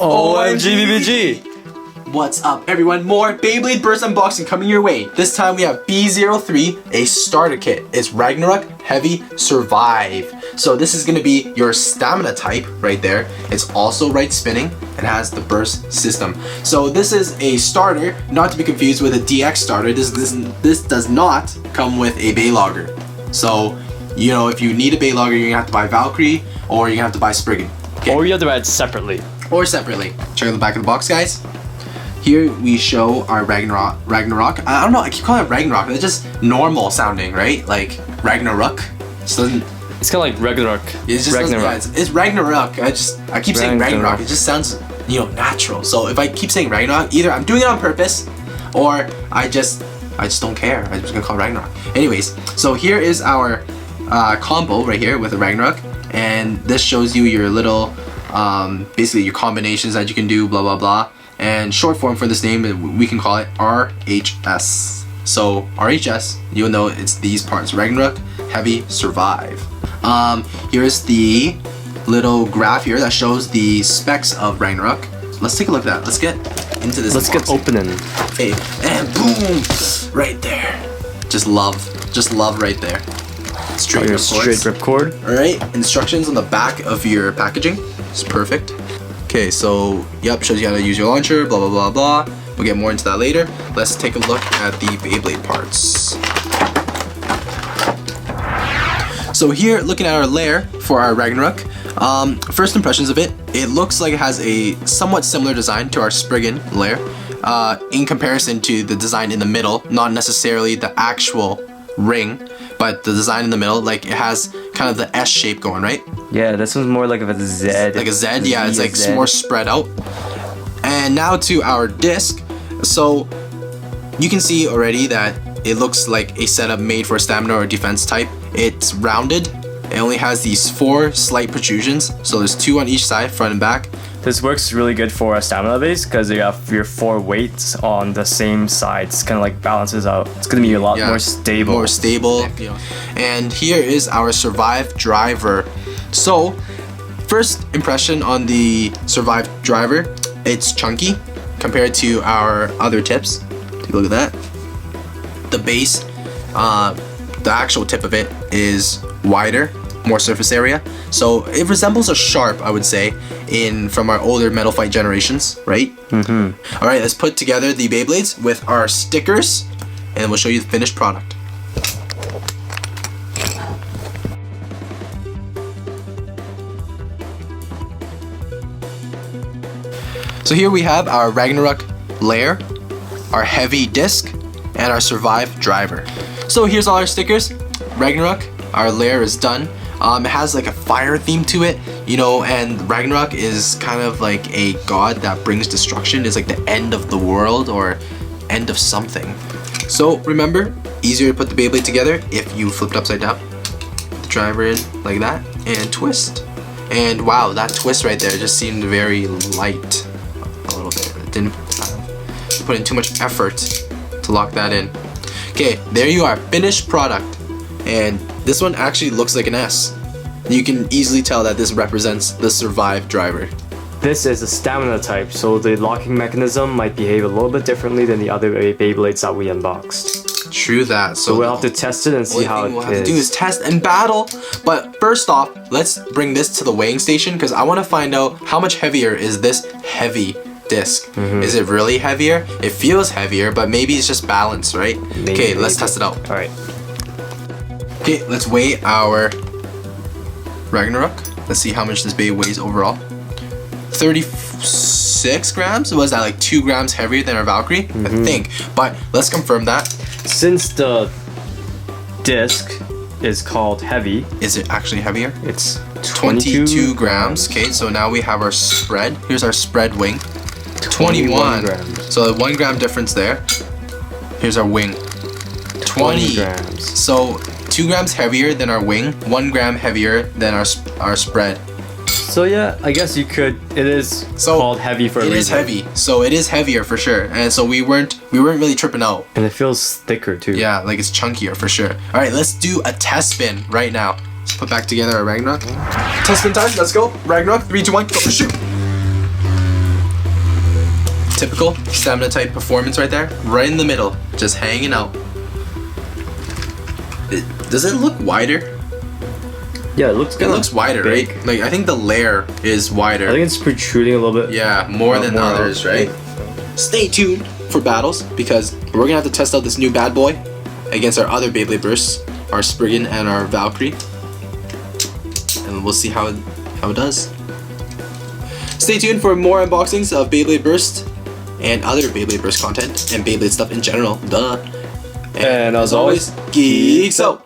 OMG BBG! What's up everyone, more Beyblade Burst unboxing coming your way. This time we have B-03, a starter kit. It's Ragnaruk Heavy Survive. So this is going to be your stamina type right there. It's also right spinning and has the burst system. So this is a starter, not to be confused with a DX starter. This does not come with a Beylogger. So, you know, if you need a Beylogger, you're going to have to buy Valkyrie or you're going to have to buy Spriggan. Okay? Or you have to buy it separately. Or separately. Check out the back of the box, guys. Here we show our Ragnarok. I don't know, I keep calling it Ragnarok. It's just normal sounding, right? Like Ragnarok. Just doesn't. It's kind of like Ragnarok. It's just Ragnarok. It's Ragnarok. I keep saying Ragnarok. It just sounds, you know, natural. So if I keep saying Ragnarok, either I'm doing it on purpose, or I just don't care. I'm just gonna call it Ragnarok. Anyways, so here is our combo right here with the Ragnarok, and this shows you your little, basically your combinations that you can do, blah blah blah. And short form for this name, we can call it RHS. So RHS, you'll know it's these parts: Ragnaruk Heavy Survive. Here's the little graph here that shows the specs of Ragnaruk. Let's take a look at that. Let's get into this. Let's get opening. Okay, and boom, right there. Just love right there. Straight ripcord. All right, instructions on the back of your packaging. It's perfect. Okay, so yep, shows you how to use your launcher, blah blah blah blah. We'll get more into that later. Let's take a look at the Beyblade parts. So here, looking at our layer for our Ragnarok, first impressions of it, it looks like it has a somewhat similar design to our Spriggan layer, in comparison to the design in the middle, not necessarily the actual ring, but the design in the middle, like it has kind of the S shape going, right? Yeah, this one's more like of a Z. Like a Z, yeah, it's like more spread out. And now to our disc. So you can see already that it looks like a setup made for stamina or defense type. It's rounded. It only has these 4 slight protrusions. So there's 2 on each side, front and back. This works really good for a stamina base because you have your 4 weights on the same sides. Kind of like balances out. It's gonna be a lot more stable. More stable. And here is our Survive driver. So, first impression on the Survive driver, it's chunky compared to our other tips. Take a look at that. The base, the actual tip of it is wider, more surface area. So it resembles a Sharp, I would say, from our older Metal Fight generations, right? Mm-hmm. All right, let's put together the Beyblades with our stickers, and we'll show you the finished product. So here we have our Ragnarok layer, our heavy disc, and our Survive driver. So here's all our stickers. Ragnarok, our layer is done. It has like a fire theme to it, you know, and Ragnarok is kind of like a god that brings destruction. It's like the end of the world or end of something. So remember, easier to put the Beyblade together if you flip it upside down. Put the driver in like that and twist. And wow, that twist right there just seemed very light. A little bit. It didn't put in too much effort to lock that in. Okay, there you are, finished product. And this one actually looks like an S. You can easily tell that this represents the Survive driver. This is a stamina type, so the locking mechanism might behave a little bit differently than the other Beyblades that we unboxed. True that. So we'll have to test it and see how it is. We'll have to do is test and battle. But first off, let's bring this to the weighing station because I want to find out how much heavier is this heavy disc. Is it really heavier? It feels heavier, but maybe it's just balance, right? Okay, let's test it out. All right. Okay, let's weigh our Ragnarok. Let's see how much this baby weighs overall. 36 grams? Was that like 2 grams heavier than our Valkyrie? I think, but let's confirm that. Since the disc is called heavy, is it actually heavier? It's 22 grams. Okay, so now we have our spread. Here's our spread wing. 21 grams. So a 1 gram difference there. Here's our wing. 20 grams. So 2 grams heavier than our wing, 1 gram heavier than our spread. So yeah, I guess you could. It is called heavy for a reason. It is heavy, so it is heavier for sure. And so we weren't really tripping out. And it feels thicker too. Yeah, like it's chunkier for sure. All right, let's do a test spin right now. Let's put back together our Ragnarok. Test spin time. Let's go. Ragnarok. 3, 2, 1. Go. Shoot. typical stamina type performance right there. Right in the middle, just hanging out. Does it look wider? Yeah, it looks wider, big. right? Like I think the layer is wider. I think it's protruding a little bit. Yeah, more than the others, right? Stay tuned for battles because we're gonna have to test out this new bad boy against our other Beyblade Bursts, our Spriggan and our Valkyrie, and we'll see how it does. Stay tuned for more unboxings of Beyblade Burst and other Beyblade Burst content and Beyblade stuff in general. Duh. And as always, geeks out.